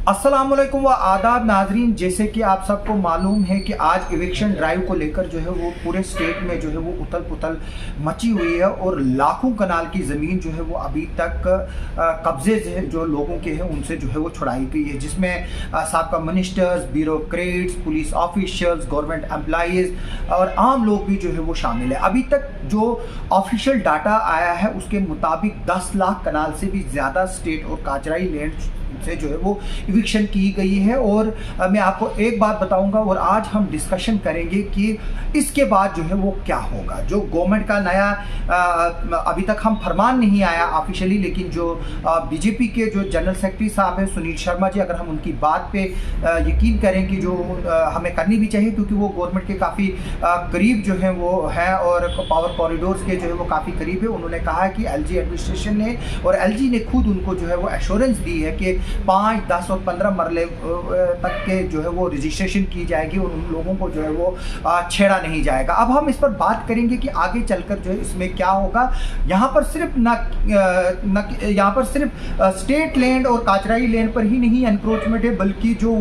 अस्सलामुअलैकुम व आदाब नाजरीन। जैसे कि आप सबको मालूम है कि आज इविक्शन ड्राइव को लेकर जो है वो पूरे स्टेट में जो है वो उथल पुथल मची हुई है और लाखों कनाल की ज़मीन जो है वो अभी तक कब्जे से जो लोगों के हैं उनसे जो है वो छुड़ाई गई है, जिसमें साबका ministers, bureaucrats, police officials, government employees और आम लोग भी जो है वो शामिल है। अभी तक जो ऑफिशियल डाटा आया है उसके मुताबिक 10 लाख कनाल से भी ज़्यादा स्टेट और काचराई लैंड से जो है वो इविक्शन की गई है। और मैं आपको एक बात बताऊंगा और आज हम डिस्कशन करेंगे कि इसके बाद जो है वो क्या होगा। जो गवर्नमेंट का नया अभी तक हम फरमान नहीं आया ऑफिशियली, लेकिन जो बीजेपी के जो जनरल सेक्रेटरी साहब हैं सुनील शर्मा जी, अगर हम उनकी बात पे यकीन करें कि जो हमें करनी भी चाहिए क्योंकि वो गवर्नमेंट के काफ़ी करीब जो है वो है और पावर कॉरिडोर्स के जो है वो काफ़ी करीब है। उन्होंने कहा कि एलजी एडमिनिस्ट्रेशन ने और एलजी ने खुद उनको जो है वो एश्योरेंस दी है कि 5, 10 और 15 मरले तक के जो है वो रजिस्ट्रेशन की जाएगी और उन लोगों को जो है वो छेड़ा नहीं जाएगा। अब हम इस पर बात करेंगे कि आगे चलकर जो है इसमें क्या होगा। यहाँ पर सिर्फ स्टेट लैंड और काचराई लैंड पर ही नहीं एनक्रोचमेंट है, बल्कि जो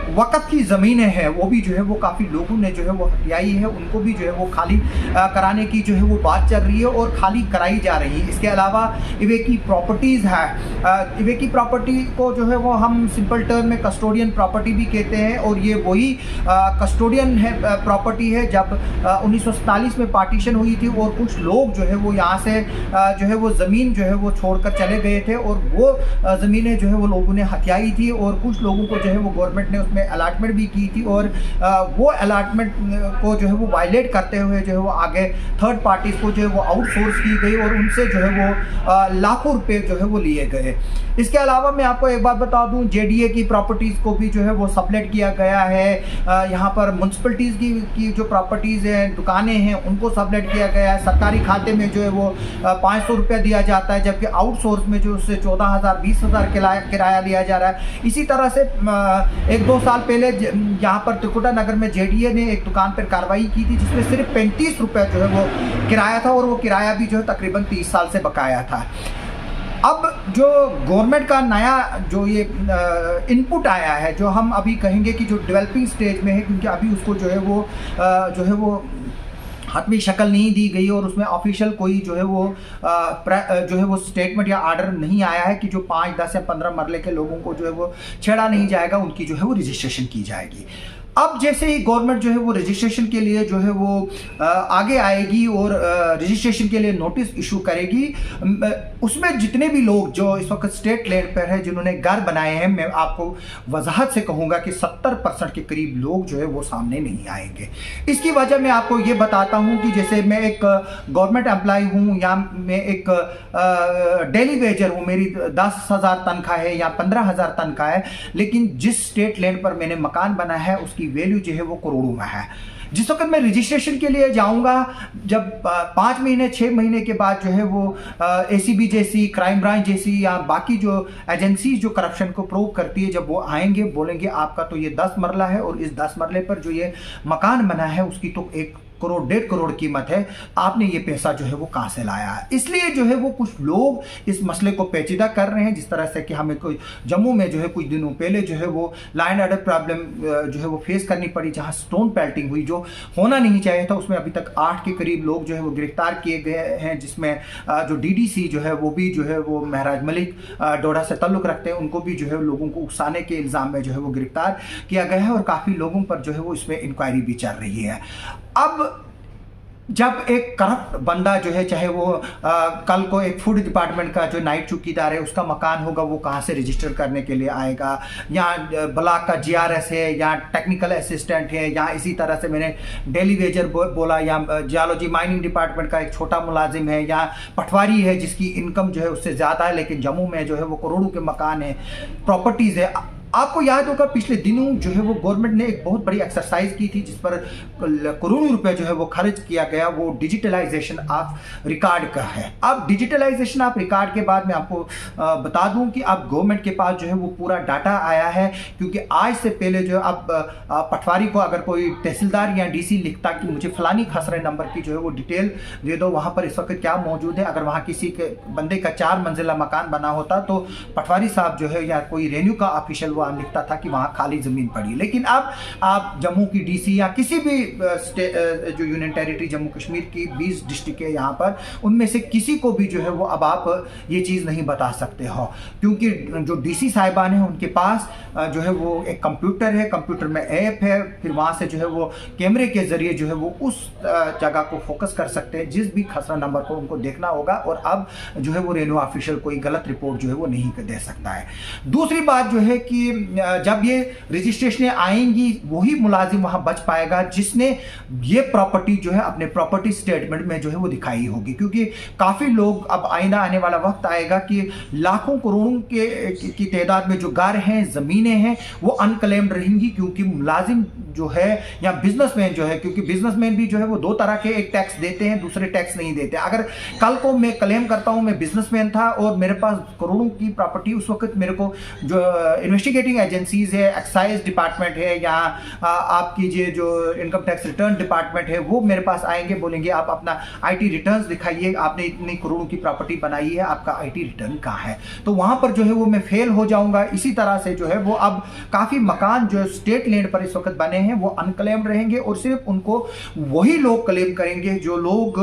वक़्फ़ की ज़मीनें हैं वो भी जो है वो काफ़ी लोगों ने जो है वो हथियाई है, उनको भी जो है वो खाली कराने की जो है वो बात चल रही है और खाली कराई जा रही है। इसके अलावा इवे की प्रॉपर्टीज़ है, इवे की प्रॉपर्टी को जो है वो हम सिंपल टर्म में कस्टोडियन प्रॉपर्टी भी कहते हैं और ये वही कस्टोडियन है प्रॉपर्टी है जब 1947 में पार्टीशन हुई थी और कुछ लोग जो है वो यहाँ से जो है वो ज़मीन जो है वो छोड़कर चले गए थे और वो ज़मीनें जो है वो लोगों ने हथियाई थी और कुछ लोगों को जो है वो गवर्नमेंट ने उसमें अलॉटमेंट भी की थी और वो अलॉटमेंट को जो है वो वायलेट करते हुए जो है वो आगे थर्ड पार्टीज़ को जो है वो आउटसोर्स की गई और उनसे जो है वो लाखों रुपए जो है वो लिए गए। इसके अलावा मैं आपको एक बात बता दूं, जेडीए की प्रॉपर्टीज़ को भी जो है वो सबलेट किया गया है। यहाँ पर म्यूनसिपलिटीज़ की जो प्रॉपर्टीज़ हैं, दुकानें हैं, उनको सबलेट किया गया है। सरकारी खाते में जो है वो 500 रुपया दिया जाता है, जबकि आउटसोर्स में जो उससे 14,000 20,000 किराया लिया जा रहा है। इसी तरह से 1-2 साल पहले यहाँ पर त्रिकुटा नगर में जेडीए ने एक दुकान पर कार्रवाई की थी जिसमें सिर्फ 35 रुपये जो है वो किराया था और वो किराया भी जो है तकरीबन 30 साल से बकाया था। अब जो गवर्नमेंट का नया जो ये इनपुट आया है, जो हम अभी कहेंगे कि जो डेवलपिंग स्टेज में है, क्योंकि अभी उसको जो है वो हतमी शक्ल नहीं दी गई और उसमें ऑफिशियल कोई जो है वो स्टेटमेंट या आर्डर नहीं आया है कि जो 5, 10 या 15 मरले के लोगों को जो है वो छेड़ा नहीं जाएगा, उनकी जो है वो रजिस्ट्रेशन की जाएगी। अब जैसे ही गवर्नमेंट जो है वो रजिस्ट्रेशन के लिए जो है वो आगे आएगी और रजिस्ट्रेशन के लिए नोटिस इशू करेगी, उसमें जितने भी लोग जो इस वक्त स्टेट लैंड पर है जिन्होंने घर बनाए हैं, मैं आपको वजाहत से कहूँगा कि 70% के करीब लोग जो है वो सामने नहीं आएंगे। इसकी वजह मैं आपको ये बताता हूँ कि जैसे मैं एक गवर्नमेंट एम्प्लॉय हूँ या मैं एक डेली वेजर हूँ, मेरी 10,000 तनख्वाह है या 15,000 तनख्वाह है, लेकिन जिस स्टेट लैंड पर मैंने मकान बना है उसकी वैल्यू जो है वो करोड़ों में है। जिस वक्त मैं रजिस्ट्रेशन के लिए जाऊंगा, जब 5 महीने 6 महीने के बाद जो है वो एसीबी जैसी, क्राइम ब्रांच जैसी या बाकी जो एजेंसीज जो करप्शन को प्रूव करती है, जब वो आएंगे बोलेंगे आपका तो ये 10 मरला है और इस 10 मरले पर जो ये मकान बना है उसकी तो 1 करोड़ 1.5 करोड़ कीमत है, आपने ये पैसा जो है वो कहाँ से लाया है। इसलिए जो है वो कुछ लोग इस मसले को पेचीदा कर रहे हैं, जिस तरह से कि हमें कोई जम्मू में जो है कुछ दिनों पहले जो है वो लाइन ऑर्डर प्रॉब्लम जो है वो फेस करनी पड़ी, जहाँ स्टोन पेल्टिंग हुई जो होना नहीं चाहिए था। उसमें अभी तक 8 के करीब लोग जो है वो गिरफ्तार किए गए हैं, जिसमें जो डीडीसी जो है वो भी जो है वो महराज मलिक डोडा से ताल्लुक़ रखते हैं, उनको भी जो है लोगों को उकसाने के इल्ज़ाम में जो है वो गिरफ्तार किया गया है और काफ़ी लोगों पर जो है वो इसमें इंक्वायरी भी चल रही है। अब जब एक करप्ट बंदा जो है, चाहे वो कल को एक फूड डिपार्टमेंट का जो नाइट चौकीदार है उसका मकान होगा, वो कहाँ से रजिस्टर करने के लिए आएगा, या ब्लॉक का जीआरएस है या टेक्निकल असिस्टेंट है, या इसी तरह से मैंने डेली वेजर बोला, या जियोलॉजी माइनिंग डिपार्टमेंट का एक छोटा मुलाजिम है, या पटवारी है जिसकी इनकम जो है उससे ज़्यादा है लेकिन जम्मू में जो है वो करोड़ों के मकान है, प्रॉपर्टीज़ है। आपको याद होगा पिछले दिनों जो है वो गवर्नमेंट ने एक बहुत बड़ी एक्सरसाइज की थी जिस पर करोड़ों रुपए जो है वो खर्च किया गया, वो डिजिटलाइजेशन ऑफ रिकॉर्ड का है। अब डिजिटलाइजेशन ऑफ रिकॉर्ड के बाद मैं आपको बता दूं कि अब गवर्नमेंट के पास जो है वो पूरा डाटा आया है, क्योंकि आज से पहले जो अब पटवारी को अगर कोई तहसीलदार या डीसी लिखता कि मुझे फलानी खसरे नंबर की जो है वो डिटेल दे दो, वहां पर इस वक्त क्या मौजूद है, अगर वहां किसी के बंदे का 4 मंजिला मकान बना होता तो पटवारी साहब जो है या कोई रेन्यू का ऑफिशियल वहां लिखता था कि वहां खाली जमीन पड़ी। लेकिन अब आप जम्मू की डीसी या किसी भी जो यूनियन टेरिटरी जम्मू कश्मीर की 20 डिस्ट्रिक्ट है यहाँ पर, उनमें से किसी को भी जो है वो अब आप ये चीज़ नहीं बता सकते हो, क्योंकि जो डीसी साहिबान हैं उनके पास जो है वो एक कंप्यूटर है, कंप्यूटर में ऐप है, फिर वहाँ से जो है वो कैमरे के जरिए जो है वो उस जगह को फोकस कर सकते हैं जिस भी खसरा नंबर को उनको देखना होगा, और अब जो है वो रेन्यू ऑफिशियल कोई गलत रिपोर्ट जो है वो नहीं दे सकता है। दूसरी बात जो है कि जब ये रजिस्ट्रेशन आएंगी वही मुलाजिम वहां बच पाएगा जिसने ये प्रॉपर्टी जो है अपने प्रॉपर्टी स्टेटमेंट में जो है वो दिखाई होगी, क्योंकि काफ़ी लोग अब आने वाला वक्त आएगा कि लाखों करोड़ों की तादाद में जो घर हैं, ज़मीनें हैं, वो अनक्लेम्ड रहेंगी, क्योंकि मुलाजिम जो है या बिजनेसमैन जो है, क्योंकि बिजनेसमैन भी जो है वो 2 तरह के, एक टैक्स देते हैं, दूसरे टैक्स नहीं देते। अगर कल को मैं क्लेम करता हूं मैं बिजनेसमैन था और मेरे पास करोड़ों की प्रॉपर्टी, उस वक्त मेरे को जो इन्वेस्टिगेटिंग एजेंसीज है, एक्साइज डिपार्टमेंट है या आप कीजिए जो इनकम टैक्स रिटर्न डिपार्टमेंट है, वो मेरे पास आएंगे, बोलेंगे आप अपना आईटी रिटर्न्स दिखाइए, आपने इतनी करोड़ों की प्रॉपर्टी बनाई है, आपका आईटी रिटर्न कहाँ है, तो वहां पर जो है वो मैं फेल हो जाऊंगा। इसी तरह से जो है वो अब काफ़ी मकान जो स्टेट लैंड पर इस वक्त बने हैं वो अनक्लेम्ड रहेंगे और सिर्फ उनको वही लोग क्लेम करेंगे जो लोग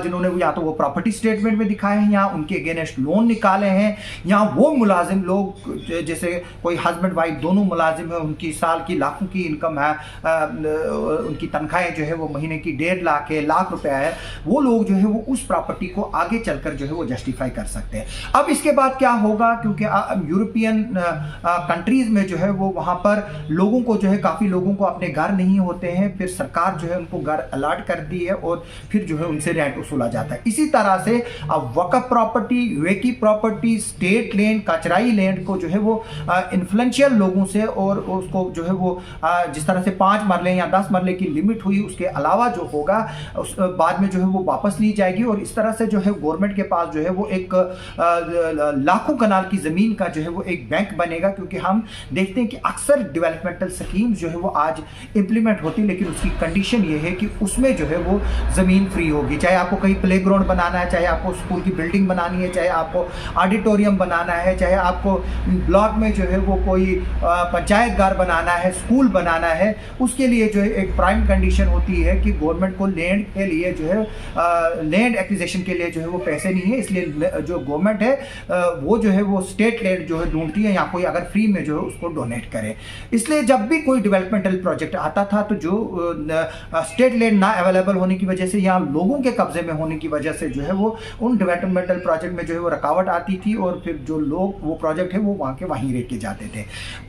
जिन्होंने या तो वो प्रॉपर्टी स्टेटमेंट में दिखाए हैं या उनके अगेंस्ट लोन निकाले हैं, या वो मुलाजिम लोग जैसे कोई हस्बैंड वाइफ दोनों मुलाजिम है, उनकी साल की लाखों की इनकम है, उनकी तनख्वाहें जो है वो महीने की 1.5 लाख है, लाख रुपया है, वो लोग जो है वो उस प्रॉपर्टी को आगे चलकर जो है वो जस्टिफाई कर सकते हैं। अब इसके बाद क्या होगा, क्योंकि यूरोपियन कंट्रीज में जो है वो वहाँ पर लोगों को जो है काफ़ी लोगों को अपने घर नहीं होते हैं, फिर सरकार जो है उनको घर अलॉट कर दी है और फिर जो है उनसे रेंट वसूला जाता है। इसी तरह से अब वक्फ प्रॉपर्टी, वेकी प्रॉपर्टी, स्टेट लैंड, कचराई लैंड को जो है वो इन्फ्लुएंशियल लोगों से और उसको जो है वो जिस तरह से 5 मरले या 10 मरले की लिमिट हुई, उसके अलावा जो होगा उस बाद में जो है वो वापस ली जाएगी, और इस तरह से जो है गवर्नमेंट के पास जो है वो एक लाखों कनाल की ज़मीन का जो है वो एक बैंक बनेगा। क्योंकि हम देखते हैं कि अक्सर डेवलपमेंटल स्कीम्स जो है वो आज इंप्लीमेंट होती है, लेकिन उसकी कंडीशन ये है कि उसमें जो है वो ज़मीन फ्री होगी, चाहे आपको कहीं प्ले ग्राउंड बनाना है, चाहे आपको स्कूल की बिल्डिंग बनानी है, चाहे आपको ऑडिटोरियम बनाना है, चाहे आपको ब्लॉक में जो है वो कोई पंचायत घर बनाना है, स्कूल बनाना है, उसके लिए जो है एक प्राइम कंडीशन होती है कि गवर्नमेंट को लैंड के लिए जो है लैंड एक्विजिशन के लिए जो है वो पैसे नहीं है, इसलिए जो गवर्नमेंट है वो जो है वो स्टेट लैंड जो है ढूंढती है या कोई अगर फ्री में जो है उसको डोनेट करे। इसलिए जब भी कोई डेवलपमेंटल प्रोजेक्ट आता था तो जो स्टेट लैंड ना अवेलेबल होने की वजह से या लोगों के कब्जे में होने की वजह से जो है वो उन डेवलपमेंटल प्रोजेक्ट में जो है वो रुकावट आती थी और फिर जो लोग वो प्रोजेक्ट है वो वहाँ के वहीं रह के जाते थे।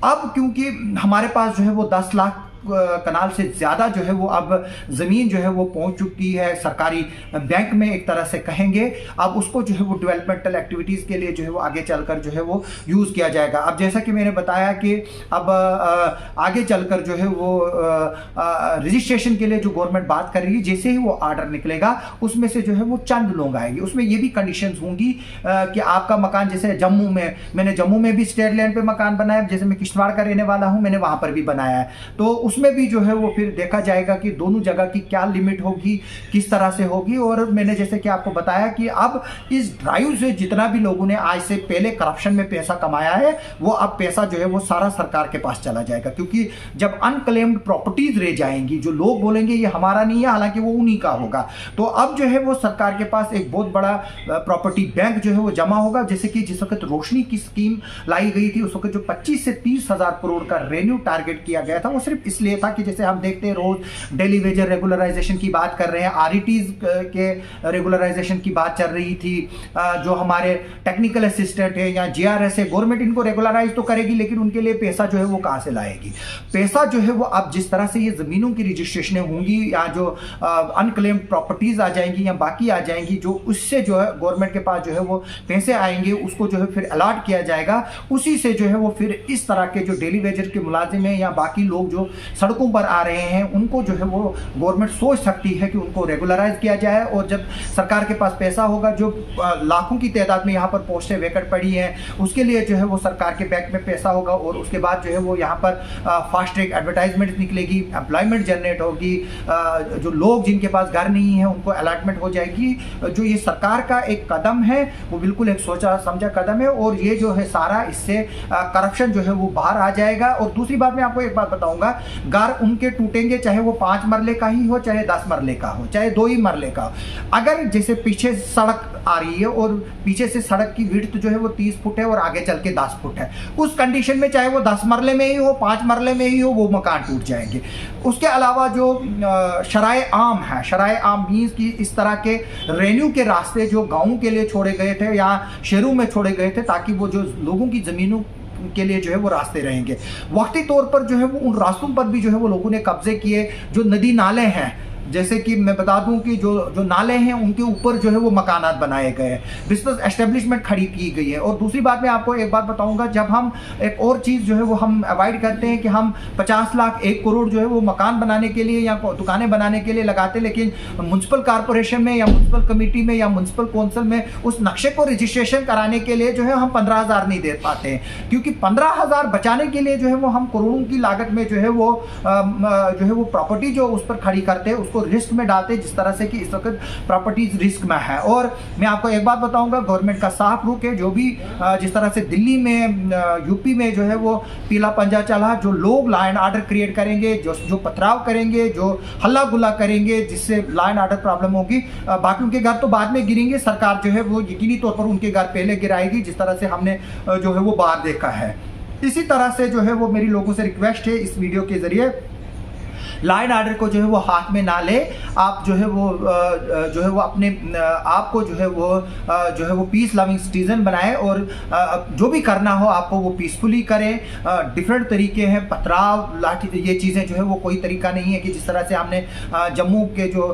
अब क्योंकि हमारे पास जो है वो 10 लाख कनाल से ज़्यादा जो है वो अब ज़मीन जो है वो पहुंच चुकी है सरकारी बैंक में, एक तरह से कहेंगे, अब उसको जो है वो डेवलपमेंटल एक्टिविटीज़ के लिए जो है वो आगे चलकर जो है वो यूज़ किया जाएगा। अब जैसा कि मैंने बताया कि अब आगे चलकर जो है वो रजिस्ट्रेशन के लिए जो गवर्नमेंट बात कर रही है, जैसे ही वो आर्डर निकलेगा उसमें से जो है वो चंद लोग आएंगे, उसमें ये भी कंडीशंस होंगी कि आपका मकान, जैसे जम्मू में, मैंने जम्मू में भी स्टेट लैंड पे मकान बनाया, जैसे मैं किश्तवाड़ का रहने वाला हूँ, मैंने वहाँ पर भी बनाया है, तो उसमें भी जो है वो फिर देखा जाएगा कि दोनों जगह की क्या लिमिट होगी, किस तरह से होगी। और मैंने जैसे कि आपको बताया कि अब इस ड्राइव से जितना भी लोगों ने आज से पहले करप्शन में पैसा कमाया है वो अब पैसा जो है वो सारा सरकार के पास चला जाएगा, क्योंकि जब अनक्लेम्ड प्रॉपर्टीज रह जाएंगी, जो लोग बोलेंगे ये हमारा नहीं है, हालांकि वो उन्हीं का होगा, तो अब जो है वो सरकार के पास एक बहुत बड़ा प्रॉपर्टी बैंक जो है वो जमा होगा। जैसे कि जिस वक्त रोशनी की स्कीम लाई गई थी उस वक्त जो 25 से 30 हज़ार करोड़ का रेवेन्यू टारगेट किया गया था वो सिर्फ इसलिए था कि जैसे हम देखते हैं रोज डेली वेजर रेगुलराइजेशन की बात कर रहे हैं, आरईटीज के रेगुलराइजेशन की बात चल रही थी, जो हमारे टेक्निकल असिस्टेंट है या जीआरएस है, गवर्नमेंट इनको रेगुलराइज तो करेगी लेकिन उनके लिए पैसा जो है वो कहां से लाएगी? पैसा जो है वो अब जिस तरह से ये जमीनों की रजिस्ट्रेशन होंगी या जो अनक्लेम्ड प्रॉपर्टीज आ जाएंगी या बाकी आ जाएंगी, जो उससे जो है गवर्नमेंट के पास जो है वो पैसे आएंगे, उसको जो है फिर अलॉट किया जाएगा, उसी से जो है वो फिर इस तरह के जो डेली वेजर के मुलाजिम हैं या बाकी लोग जो सड़कों पर आ रहे हैं उनको जो है वो गवर्नमेंट सोच सकती है कि उनको रेगुलराइज किया जाए। और जब सरकार के पास पैसा होगा, जो लाखों की तादाद में यहाँ पर पोस्टें वैकेंट पड़ी हैं, उसके लिए जो है वो सरकार के बैंक में पैसा होगा और उसके बाद जो है वो यहाँ पर फास्ट ट्रैक एडवर्टाइजमेंट निकलेगी, एम्प्लॉयमेंट जनरेट होगी, जो लोग जिनके पास घर नहीं है उनको अलॉटमेंट हो जाएगी। जो ये सरकार का एक कदम है वो बिल्कुल एक सोचा समझा कदम है और ये जो है सारा इससे करप्शन जो है वो बाहर आ जाएगा। और दूसरी बात मैं आपको एक बात बताऊंगा, घर उनके टूटेंगे चाहे वो 5 मरले का ही हो, चाहे 10 मरले का हो, चाहे 2 ही मरले का हो। अगर जैसे पीछे सड़क आ रही है और पीछे से सड़क की विड्थ जो है वो 30 फुट है और आगे चल के 10 फुट है, उस कंडीशन में चाहे वो 10 मरले में ही हो, 5 मरले में ही हो, वो मकान टूट जाएंगे। उसके अलावा जो शराए आम है, शराए आम मीन्स की इस तरह के रेन्यू के रास्ते जो गाँव के लिए छोड़े गए थे या शहरों में छोड़े गए थे, ताकि वो जो लोगों की ज़मीनों के लिए जो है वो रास्ते रहेंगे, वक्ती तौर पर जो है वो उन रास्तों पर भी जो है वो लोगों ने कब्जे किए। जो नदी नाले हैं, जैसे कि मैं बता दूं कि जो नाले हैं उनके ऊपर जो है वो मकानात बनाए गए हैं, बिजनेस एस्टेब्लिशमेंट खड़ी की गई है। और दूसरी बात मैं आपको एक बात बताऊंगा, जब हम एक और चीज़ जो है वो हम अवॉइड करते हैं कि हम 50 लाख 1 करोड़ जो है वो मकान बनाने के लिए या दुकानें बनाने के लिए लगाते, लेकिन म्युनिसिपल कॉरपोरेशन में या म्युनिसिपल कमेटी में या म्युनिसिपल काउंसिल में उस नक्शे को रजिस्ट्रेशन कराने के लिए जो है हम 15,000 नहीं दे पाते हैं, क्योंकि 15,000 बचाने के लिए जो है वो हम करोड़ों की लागत में जो है वो प्रॉपर्टी जो उस पर खड़ी करते हैं उसको रिस्क में डालते, जिस तरह से कि इस वक्त प्रॉपर्टीज रिस्क में है। और मैं आपको एक बात बताऊंगा, गवर्नमेंट का साफ रुख है, जो भी जिस तरह से दिल्ली में यूपी में जो है वो पीला पंजा चला, जो लोग लॉ एंड ऑर्डर क्रिएट करेंगे, जो पथराव करेंगे, जो हल्ला गुल्ला करेंगे, जिससे लॉ एंड ऑर्डर प्रॉब्लम होगी, बाकियों के घर तो बाद में गिरेंगे, सरकार जो है वो यकीनी तौर पर उनके घर पहले गिराएगी, जिस तरह से हमने जो है वो बाहर देखा है। इसी तरह से जो है वो मेरी लोगों से रिक्वेस्ट है इस वीडियो के जरिए, लॉ एंड ऑर्डर को जो है वो हाथ में ना ले, आप जो है वो अपने आप को जो है वो पीस लविंग सिटीजन बनाए और जो भी करना हो आपको वो पीसफुली करें। डिफरेंट तरीके हैं, पथराव, लाठी, ये चीज़ें जो है वो कोई तरीका नहीं है कि जिस तरह से हमने जम्मू के जो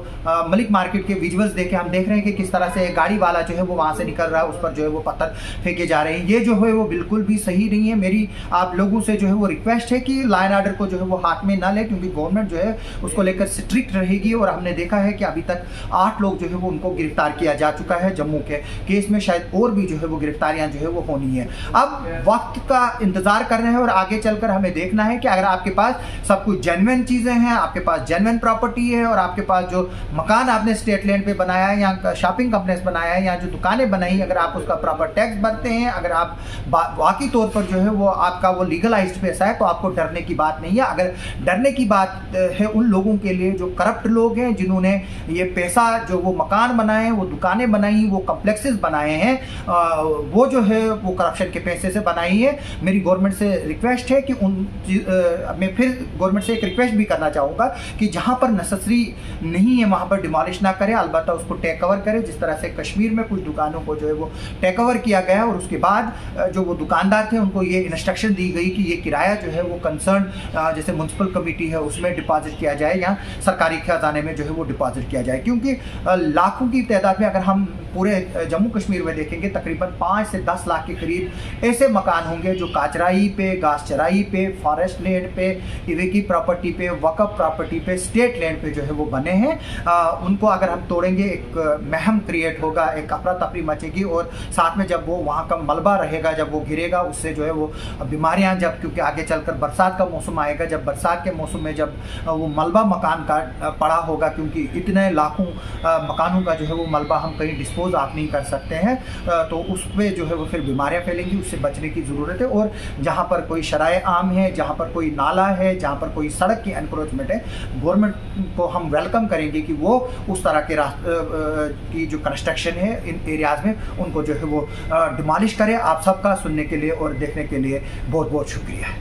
मलिक मार्केट के विजुअल्स देखे, हम देख रहे हैं कि किस तरह से गाड़ी वाला जो है वो वहाँ से निकल रहा है, उस पर जो है वो पत्थर फेंके जा रहे हैं। ये जो है वो बिल्कुल भी सही नहीं है। मेरी आप लोगों से जो है वो रिक्वेस्ट है कि लॉ एंड ऑर्डर को जो है वो हाथ में ना ले, क्योंकि गवर्नमेंट जो है उसको लेकर स्ट्रिक्ट रहेगी। और हमने देखा है कि अभी तक 8 लोग जो है वो उनको गिरफ्तार किया जा चुका है जम्मू के केस में, शायद और भी जो है वो गिरफ्तारियां जो है वो होनी है। अब वक्त का इंतजार करना है और आगे चलकर हमें देखना है कि अगर आपके पास सब कुछ जेन्युइन चीजें हैं, आपके पास जेन्युइन प्रॉपर्टी है और आपके पास जो मकान आपने स्टेट लैंड पे बनाया है या शॉपिंग कॉम्प्लेक्स बनाया है या जो दुकानें बनाई, अगर आप उसका प्रॉपर टैक्स भरते हैं, अगर आप वाकई तौर पर जो है वो आपका वो लीगलाइज्ड पैसा है, तो आपको डरने की बात नहीं है। अगर डरने की बात है उन लोगों के लिए जो करप्ट लोग हैं, जिन्होंने ये पैसा, जो वो मकान बनाए, वो दुकानें बनाई, वो कॉम्प्लेक्सेस बनाए हैं, वो जो है वो करप्शन के पैसे से बनाई है। मेरी गवर्नमेंट से रिक्वेस्ट है कि मैं फिर गवर्नमेंट से एक रिक्वेस्ट भी करना चाहूँगा कि जहाँ पर नेसेसरी नहीं है वहाँ पर डिमोलिश ना करें, अलबत्ता उसको टेक ओवर करें। जिस तरह से कश्मीर में कुछ दुकानों को जो है वो टेक ओवर किया गया और उसके बाद जो वो दुकानदार थे उनको ये इंस्ट्रक्शन दी गई कि ये किराया जो है वो कंसर्न जैसे म्युनिसिपल कमेटी है उसमें डिपॉजिट किया जाए या सरकारी खजाने में जो है वो डिपॉजिट किया जाए, क्योंकि लाखों की तादाद में अगर हम पूरे जम्मू कश्मीर में देखेंगे तकरीबन 5 से 10 लाख के करीब ऐसे मकान होंगे जो काचराई पे, घास चराई पे, फॉरेस्ट लैंड पे, इवे की प्रॉपर्टी पे, वक्फ प्रॉपर्टी पे, स्टेट लैंड पे जो है वो बने हैं। उनको अगर हम तोड़ेंगे एक महम क्रिएट होगा, एक अफरा तफरी मचेगी और साथ में जब वो वहाँ का मलबा रहेगा, जब वो गिरेगा उससे जो है वो बीमारियाँ, जब क्योंकि आगे चलकर बरसात का मौसम आएगा, जब बरसात के मौसम में जब वो मलबा मकान का पड़ा होगा, क्योंकि इतने लाखों मकानों का जो है वो मलबा हम कहीं डिस्पोज आप नहीं कर सकते हैं, तो उस पर जो है वो फिर बीमारियां फैलेंगी, उससे बचने की ज़रूरत है। और जहाँ पर कोई शराए आम है, जहाँ पर कोई नाला है, जहाँ पर कोई सड़क की एनक्रोचमेंट है, गवर्नमेंट को हम वेलकम करेंगे कि वो उस तरह के की जो कंस्ट्रक्शन है इन एरियाज़ में उनको जो है वो डिमोलिश करे। आप सबका सुनने के लिए और देखने के लिए बहुत बहुत शुक्रिया।